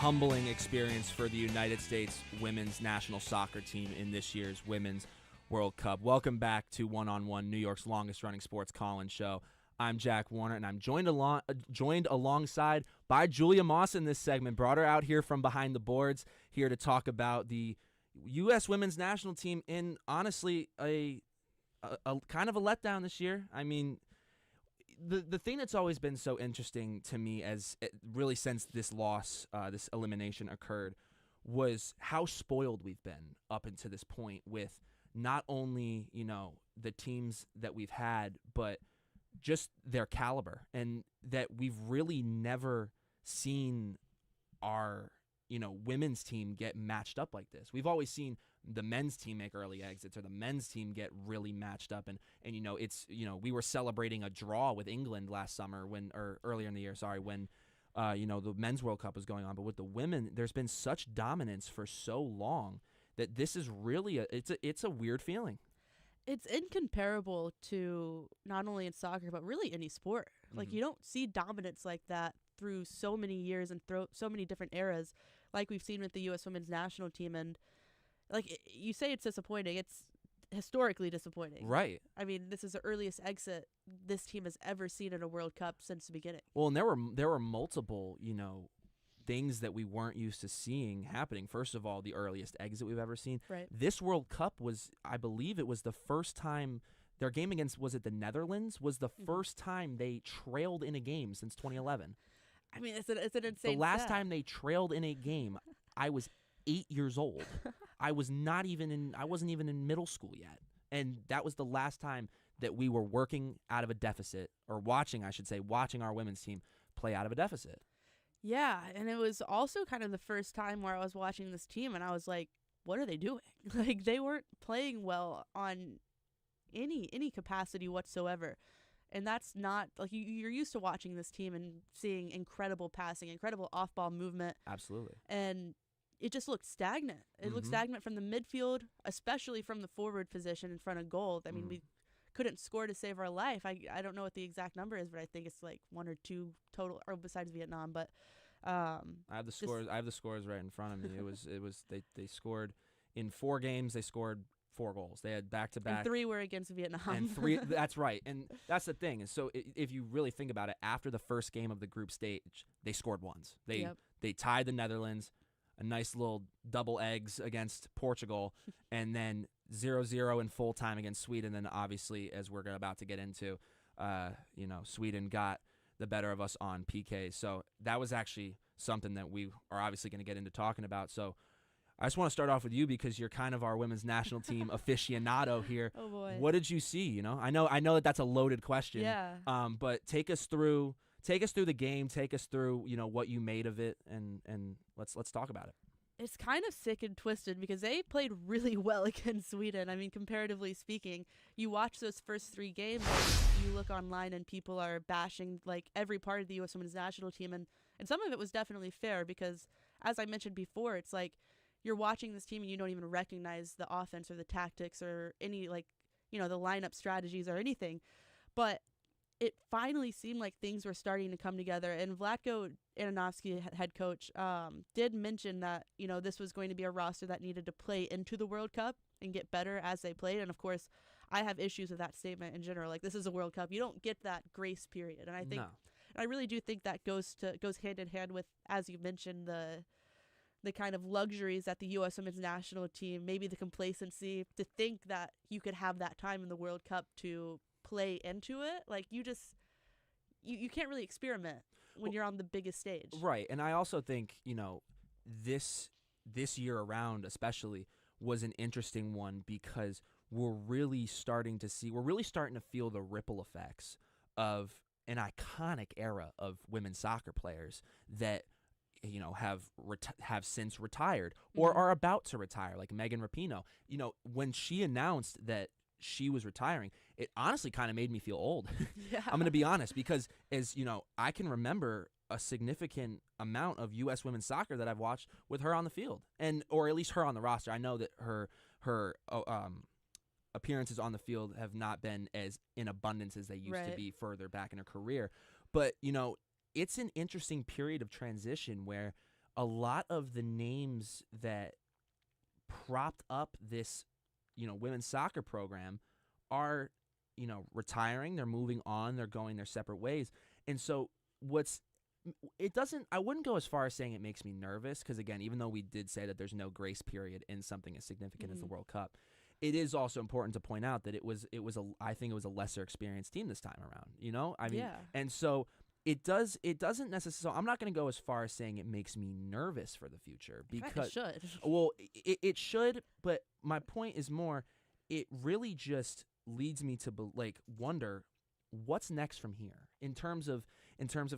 humbling experience for the United States women's national soccer team in this year's Women's World Cup. Welcome back to One on One, New York's longest-running sports call-in show. I'm Jack Warner, and I'm joined alongside by Julia Moss in this segment. Brought her out here from behind the boards here to talk about the U.S. women's national team in, honestly, a kind of a letdown this year. I mean, the thing that's always been so interesting to me really since this loss, this elimination occurred, was how spoiled we've been up until this point with not only, the teams that we've had, but just their caliber, and that we've really never seen our, women's team get matched up like this. We've always seen the men's team make early exits, or the men's team get really matched up, and we were celebrating a draw with England last summer earlier in the year, when the men's World Cup was going on. But with the women, there's been such dominance for so long that this is really it's a weird feeling. It's incomparable to not only in soccer, but really any sport. Mm-hmm. Like, you don't see dominance like that through so many years and through so many different eras, like we've seen with the U.S. women's national team. And, you say it's disappointing. It's historically disappointing. Right. I mean, this is the earliest exit this team has ever seen in a World Cup since the beginning. Well, and there were multiple, things that we weren't used to seeing happening. First of all, the earliest exit we've ever seen. Right. This World Cup was, I believe it was the first time their game against, was it the Netherlands, was the first time they trailed in a game since 2011. I mean, it's an insane The last stat. time they trailed in a game, I was 8 years old. I wasn't even in middle school yet. And that was the last time that we were working out of a deficit, or watching our women's team play out of a deficit. Yeah, and it was also kind of the first time where I was watching this team and I was like, what are they doing? Like, they weren't playing well on any capacity whatsoever. And that's not, like, you're used to watching this team and seeing incredible passing, incredible off-ball movement. Absolutely. And it just looked stagnant. It looked stagnant from the midfield, especially from the forward position in front of goal. I mean, we couldn't score to save our life. I don't know what the exact number is, but I think it's like 1 or 2 total, or besides Vietnam. But I have the scores. I have the scores right in front of me. It was they scored in 4 games. They scored 4 goals. They had back-to-back. And 3 were against Vietnam. And 3. That's right. And that's the thing. And so if you really think about it, after the first game of the group stage, they scored once. They tied the Netherlands, a nice little double eggs against Portugal, and then 0-0 in full time against Sweden. And then obviously, as we're about to get into, Sweden got the better of us on PK. So that was actually something that we are obviously going to get into talking about. So I just want to start off with you, because you're kind of our women's national team aficionado here. Oh boy. What did you see? I know that's a loaded question. Yeah. But take us through the game. Take us through, what you made of it, and let's talk about it. It's kind of sick and twisted because they played really well against Sweden. I mean, comparatively speaking, you watch those first 3 games, and you look online and people are bashing like every part of the U.S. women's national team. And some of it was definitely fair because, as I mentioned before, it's like you're watching this team and you don't even recognize the offense or the tactics or any, the lineup strategies or anything. But it finally seemed like things were starting to come together. And Vlatko Ananovsky, head coach, did mention that, this was going to be a roster that needed to play into the World Cup and get better as they played. And, of course, I have issues with that statement in general. Like, this is a World Cup. You don't get that grace period. And I think, and I really do think that goes hand in hand with, as you mentioned, the kind of luxuries that the U.S. women's national team, maybe the complacency to think that you could have that time in the World Cup to play into it. Like, you can't really experiment when you're on the biggest stage. Right. And I also think, this year around especially was an interesting one because we're really starting to feel the ripple effects of an iconic era of women's soccer players that have since retired or are about to retire, like Megan Rapinoe. When she announced that she was retiring, it honestly kind of made me feel old. Yeah. I'm going to be honest, because as I can remember a significant amount of U.S. women's soccer that I've watched with her on the field, or at least her on the roster. I know that her appearances on the field have not been as in abundance as they used to be further back in her career. But, it's an interesting period of transition where a lot of the names that propped up this, women's soccer program are, retiring. They're moving on. They're going their separate ways. And so I wouldn't go as far as saying it makes me nervous because, again, even though we did say that there's no grace period in something as significant as the World Cup, it is also important to point out that I think it was a lesser experienced team this time around, I mean, Yeah. and so it doesn't necessarily, I'm not going to go as far as saying it makes me nervous for the future because It should. well, it should, but my point is more, it really just leads me to wonder what's next from here in terms of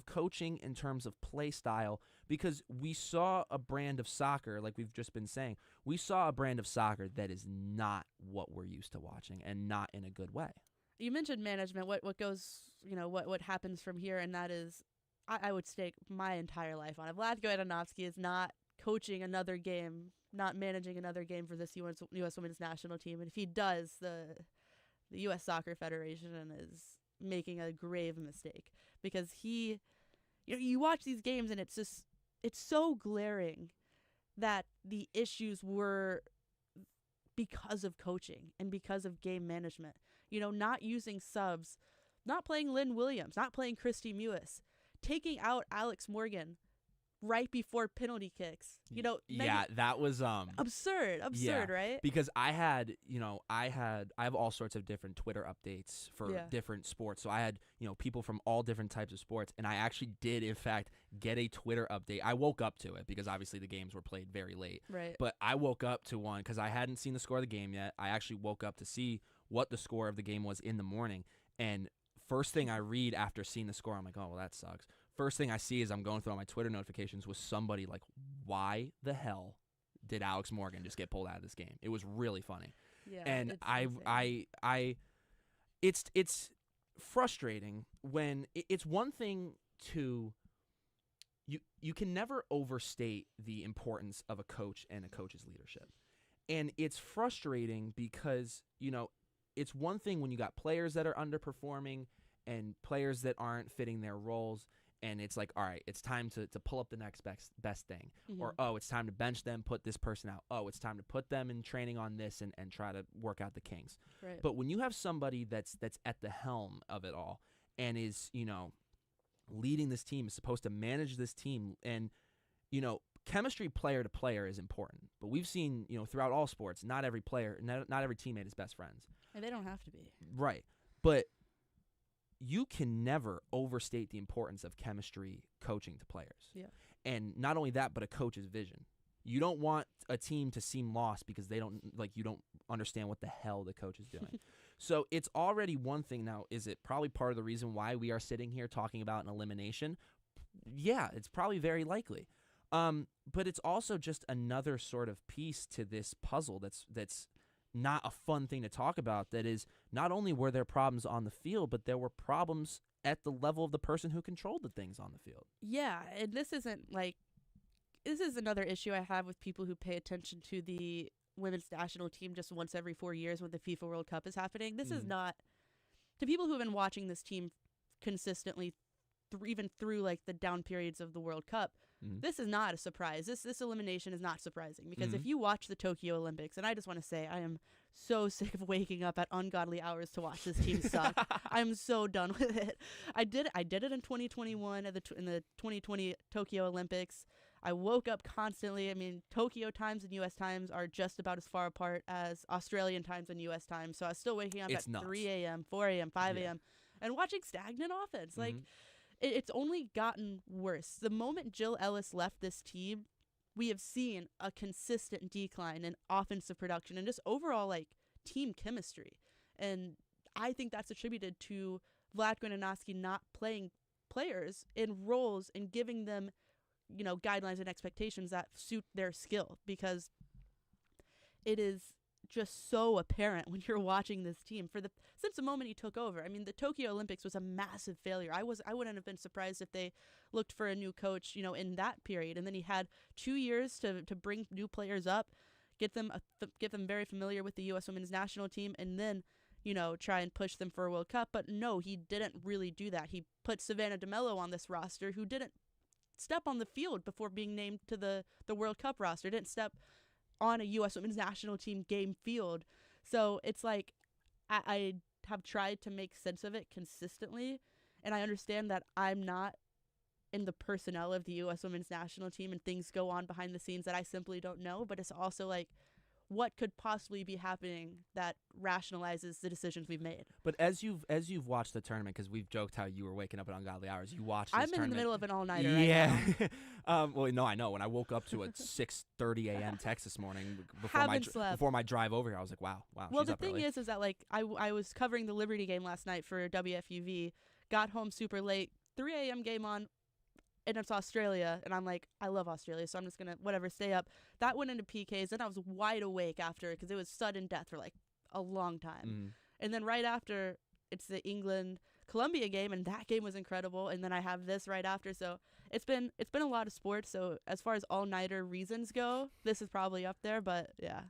coaching, in terms of play style, because we saw a brand of soccer, like we've just been saying, we saw a brand of soccer that is not what we're used to watching and not in a good way. You mentioned management. What goes, what happens from here, and that is, I would stake my entire life on it. Vlatko Adanovsky is not coaching another game, not managing another game for this U.S. Women's National Team, and if he does, the U.S. Soccer Federation is making a grave mistake because you watch these games and it's so glaring that the issues were because of coaching and because of game management. Not using subs, not playing Lynn Williams, not playing Christy Mewis, taking out Alex Morgan right before penalty kicks. That was absurd, yeah, right? because I have all sorts of different Twitter updates for different sports. So I had, people from all different types of sports, and I actually did in fact get a Twitter update. I woke up to it because obviously the games were played very late. Right. But I woke up to one because I hadn't seen the score of the game yet. I actually woke up to see what the score of the game was in the morning, and first thing I read after seeing the score, I'm like, oh well, that sucks. First thing I see is I'm going through all my Twitter notifications with somebody like, why the hell did Alex Morgan just get pulled out of this game? It was really funny. Yeah. And it's frustrating when it's one thing to you can never overstate the importance of a coach and a coach's leadership. And it's frustrating because, it's one thing when you got players that are underperforming and players that aren't fitting their roles. And it's like, all right, it's time to pull up the next best thing. Mm-hmm. Or, oh, it's time to bench them, put this person out. Oh, it's time to put them in training on this and try to work out the kinks. Right. But when you have somebody that's at the helm of it all and is, leading this team, is supposed to manage this team, and, chemistry player to player is important. But we've seen, throughout all sports, not every player, not every teammate is best friends. And they don't have to be. Right. But you can never overstate the importance of chemistry coaching to players. Yeah. And not only that, but a coach's vision. You don't want a team to seem lost because you don't understand what the hell the coach is doing. So it's already one thing now. Is it probably part of the reason why we are sitting here talking about an elimination? Yeah, it's probably very likely. But it's also just another sort of piece to this puzzle that's not a fun thing to talk about. That is, not only were there problems on the field, but there were problems at the level of the person who controlled the things on the field. Yeah, and this is another issue I have with people who pay attention to the women's national team just once every 4 years when the FIFA World Cup is happening. This is not, to people who've been watching this team consistently, even through like the down periods of the World Cup, this is not a surprise. This elimination is not surprising because if you watch the Tokyo Olympics, and I just want to say I am so sick of waking up at ungodly hours to watch this team suck. I'm so done with it. I did it in 2021 in the 2020 Tokyo Olympics. I woke up constantly. I mean, Tokyo times and U.S. times are just about as far apart as Australian times and U.S. times. So I was still waking up at 3 a.m., 4 a.m., 5 a.m. and watching stagnant offense. Like, it's only gotten worse. The moment Jill Ellis left this team, we have seen a consistent decline in offensive production and just overall, like, team chemistry. And I think that's attributed to Vlatko Adanovsky not playing players in roles and giving them, guidelines and expectations that suit their skill, because it is just so apparent when you're watching this team since the moment he took over. I mean, the Tokyo Olympics was a massive failure. I wouldn't have been surprised if they looked for a new coach, in that period. And then he had 2 years to bring new players up, get them very familiar with the U.S. Women's National Team, and then, try and push them for a World Cup. But no, he didn't really do that. He put Savannah DeMello on this roster, who didn't step on the field before being named to the World Cup roster, didn't step on a U.S. women's national team game field. So it's like I have tried to make sense of it consistently, and I understand that I'm not in the personnel of the U.S. women's national team and things go on behind the scenes that I simply don't know, but it's also like, what could possibly be happening that rationalizes the decisions we've made. But as you've watched the tournament, because we've joked how you were waking up at ungodly hours, you watched this I'm tournament. in the middle of an all-nighter yeah. right now. Well, no, I know. When I woke up to a 6:30 a.m. text this morning Slept. before my drive over here, I was like, wow. Well, she's the up thing early. is that like I was covering the Liberty game last night for WFUV, got home super late, 3 a.m. game on, and it's Australia, and I'm like, I love Australia, so I'm just gonna stay up. That went into PKs, and I was wide awake after because it was sudden death for like a long time. And then right after, it's the England-Colombia game, and that game was incredible. And then I have this right after, so it's been a lot of sports. So as far as all-nighter reasons go, this is probably up there, but yeah.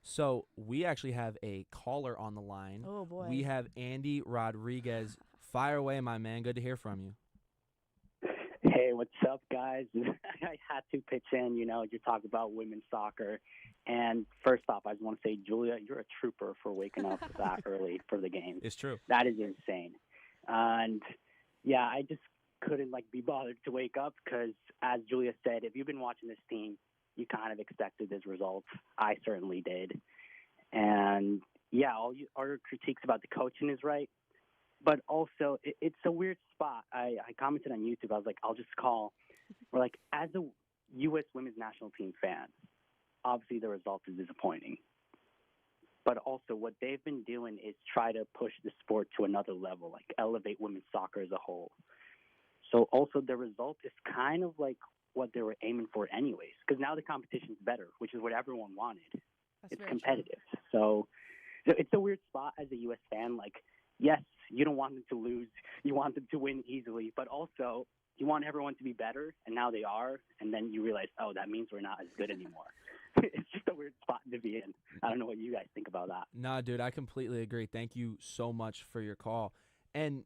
So we actually have a caller on the line. Oh boy. We have Andy Rodriguez. Fire away, my man. Good to hear from you. Hey, what's up, guys? I had to pitch in, you talk about women's soccer. And first off, I just want to say, Julia, you're a trooper for waking up that early for the game. It's true. That is insane. And, yeah, I just couldn't, be bothered to wake up because, as Julia said, if you've been watching this team, you kind of expected this result. I certainly did. And, yeah, all your critiques about the coaching is right. But also, it's a weird spot. I commented on YouTube. I was like, I'll just call. We're like, as a U.S. women's national team fan, obviously the result is disappointing. But also what they've been doing is try to push the sport to another level, like elevate women's soccer as a whole. So also the result is kind of like what they were aiming for anyways, because now the competition's better, which is what everyone wanted. It's competitive. So it's a weird spot as a U.S. fan. Yes, you don't want them to lose. You want them to win easily. But also, you want everyone to be better, and now they are. And then you realize, oh, that means we're not as good anymore. It's just a weird spot to be in. I don't know what you guys think about that. Nah, dude, I completely agree. Thank you so much for your call. And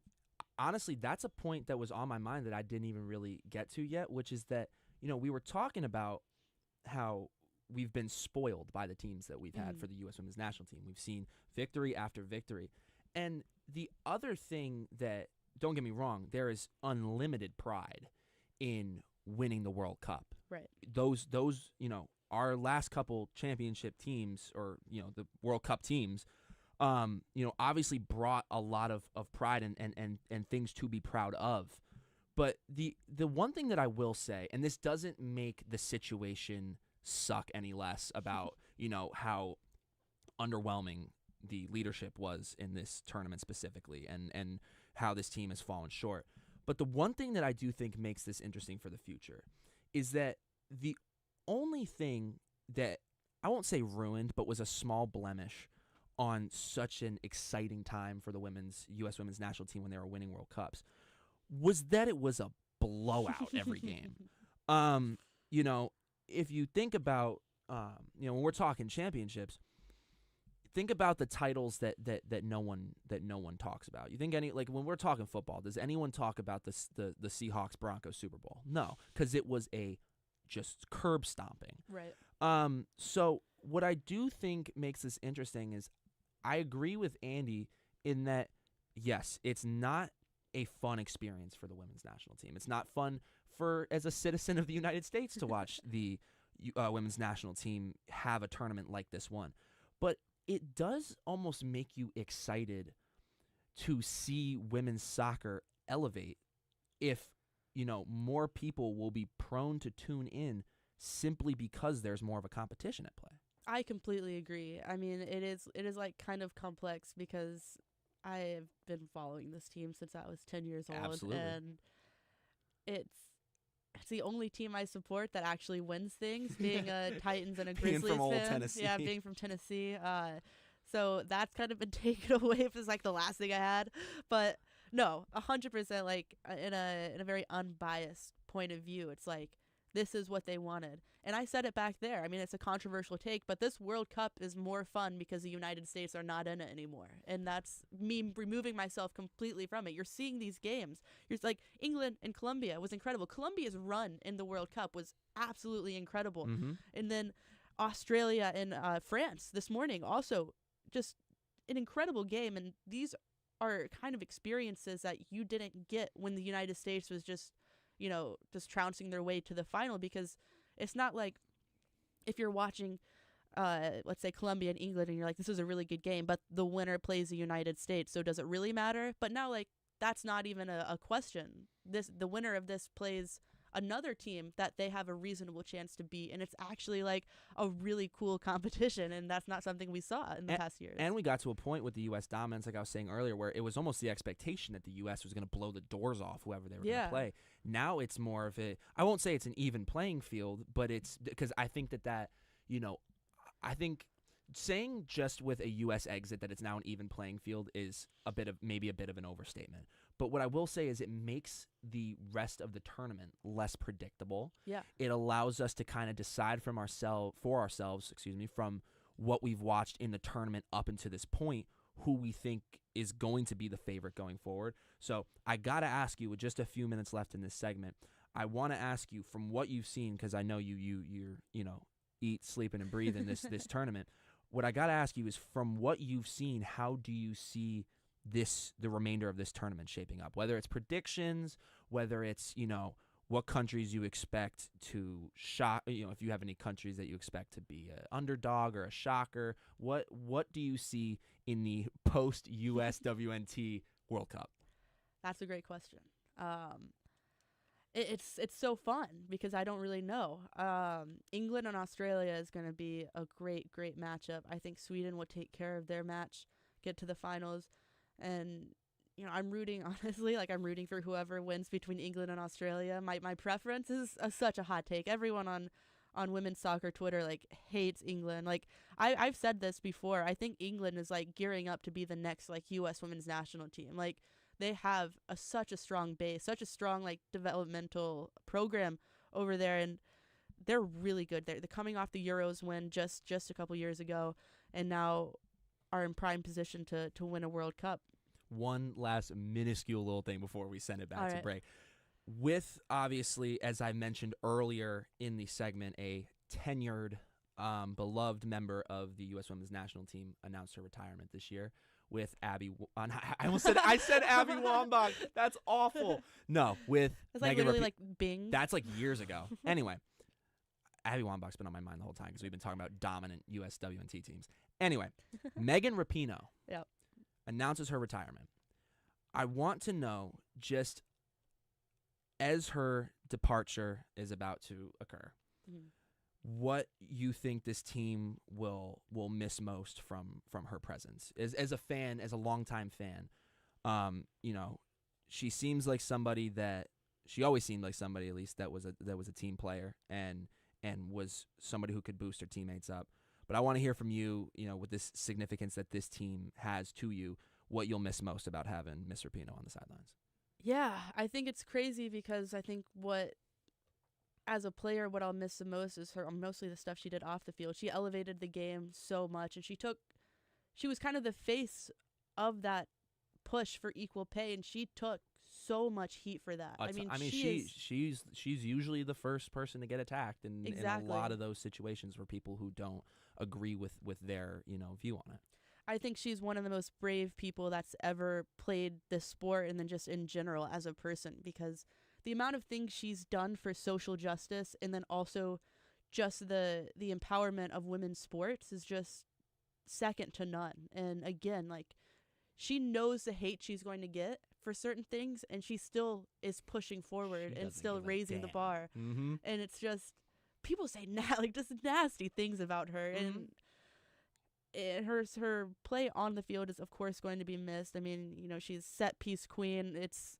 honestly, that's a point that was on my mind that I didn't even really get to yet, which is that, we were talking about how we've been spoiled by the teams that we've had for the U.S. women's national team. We've seen victory after victory. And the other thing that, don't get me wrong, there is unlimited pride in winning the World Cup. Right. Those our last couple championship teams, or, the World Cup teams, obviously brought a lot of pride and things to be proud of. But the one thing that I will say, and this doesn't make the situation suck any less about, how underwhelming the leadership was in this tournament specifically, and how this team has fallen short. But the one thing that I do think makes this interesting for the future is that the only thing that, I won't say ruined, but was a small blemish on such an exciting time for the U.S. women's national team when they were winning World Cups, was that it was a blowout every game. If you think about, when we're talking championships, think about the titles that no one talks about. You think when we're talking football, does anyone talk about the Seahawks Broncos Super Bowl? No, because it was a just curb stomping. Right. So what I do think makes this interesting is I agree with Andy in that, yes, it's not a fun experience for the women's national team. It's not fun as a citizen of the United States to watch the women's national team have a tournament like this one. But it does almost make you excited to see women's soccer elevate if, more people will be prone to tune in simply because there's more of a competition at play. I completely agree. I mean, it is kind of complex because I have been following this team since I was 10 years old. Absolutely. And it's the only team I support that actually wins things, being a Titans and a Grizzlies being from old fan. Tennessee. Yeah, being from Tennessee. So that's kind of been taken away. If it's the last thing I had. But no, 100%, in a very unbiased point of view, it's this is what they wanted. And I said it back there. I mean, it's a controversial take, but this World Cup is more fun because the United States are not in it anymore. And that's me removing myself completely from it. You're seeing these games. You're like, England and Colombia was incredible. Colombia's run in the World Cup was absolutely incredible. Mm-hmm. And then Australia and France this morning, also just an incredible game. And these are kind of experiences that you didn't get when the United States was just trouncing their way to the final, because it's not like if you're watching, let's say Colombia and England, and you're like, this is a really good game, but the winner plays the United States, so does it really matter? But now, like, that's not even a question. The winner of this plays another team that they have a reasonable chance to beat, and it's actually like a really cool competition, and that's not something we saw in the past years. And we got to a point with the U.S. dominance, like I was saying earlier, where it was almost the expectation that the U.S. was going to blow the doors off whoever they were going to play. Now it's more of I won't say it's an even playing field, but it's because I think that I think saying just with a U.S. exit that it's now an even playing field is maybe a bit of an overstatement. But what I will say is it makes the rest of the tournament less predictable. Yeah. It allows us to kind of decide for ourselves, from what we've watched in the tournament up until this point, who we think is going to be the favorite going forward. So I got to ask you, with just a few minutes left in this segment, I want to ask you, from what you've seen, because I know you're eat, sleep, and breathe in this tournament. What I got to ask you is, from what you've seen, how do you see the remainder of this tournament shaping up? Whether it's predictions, whether it's, what countries you expect to shock, if you have any countries that you expect to be an underdog or a shocker, what do you see in the post-USWNT World Cup? That's a great question. It's so fun because I don't really know. England and Australia is going to be a great matchup. I think Sweden will take care of their match, get to the finals, and I'm rooting, honestly, I'm rooting for whoever wins between England and Australia. My preference is such a hot take. Everyone on women's soccer Twitter hates England. I've said this before. I think England is gearing up to be the next U.S. women's national team. They have such a strong base, such a strong developmental program over there, and they're really good. They're coming off the Euros win just a couple years ago, and now are in prime position to win a World Cup. One last minuscule little thing before we send it back All to right. break. With, obviously, as I mentioned earlier in the segment, a tenured, beloved member of the U.S. Women's National Team announced her retirement this year. With Abby, I said Abby Wambach. That's awful. No, with It's Megan literally Bing. That's years ago. Anyway, Abby Wambach's been on my mind the whole time because we've been talking about dominant USWNT teams. Anyway, Megan Rapinoe Yep. announces her retirement. I want to know, just as her departure is about to occur, what you think this team will miss most from her presence as a fan, as a longtime fan. She seems like somebody that she always seemed like somebody, at least, that was a team player and was somebody who could boost her teammates up. But I want to hear from you, with this significance that this team has to you, what you'll miss most about having Miss Rapinoe on the sidelines. Yeah, I think it's crazy because I think as a player, what I'll miss the most is mostly the stuff she did off the field. She elevated the game so much, and she was kind of the face of that push for equal pay, and she took so much heat for that. She's usually the first person to get attacked in a lot of those situations for people who don't agree with their view on it. I think she's one of the most brave people that's ever played this sport, and then just in general as a person, because the amount of things she's done for social justice, and then also just the empowerment of women's sports, is just second to none. And again, she knows the hate she's going to get for certain things, and she still is pushing forward and still raising the bar. Mm-hmm. And it's just, people say just nasty things about her. Mm-hmm. And her play on the field is of course going to be missed. I mean, she's set piece queen. It's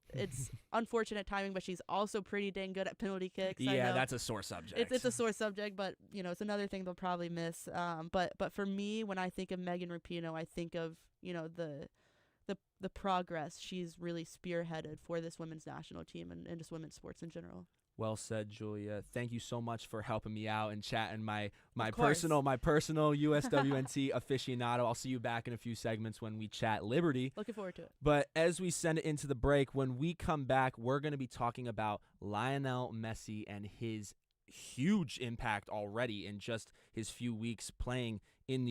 unfortunate timing, but she's also pretty dang good at penalty kicks. Yeah, that's a sore subject. It's a sore subject, but it's another thing they'll probably miss. But for me, when I think of Megan Rapinoe, I think of the progress she's really spearheaded for this women's national team and just women's sports in general. Well said, Julia. Thank you so much for helping me out and chatting my Of course. personal USWNT aficionado. I'll see you back in a few segments when we chat Liberty. Looking forward to it. But as we send it into the break, when we come back, we're going to be talking about Lionel Messi and his huge impact already in just his few weeks playing in the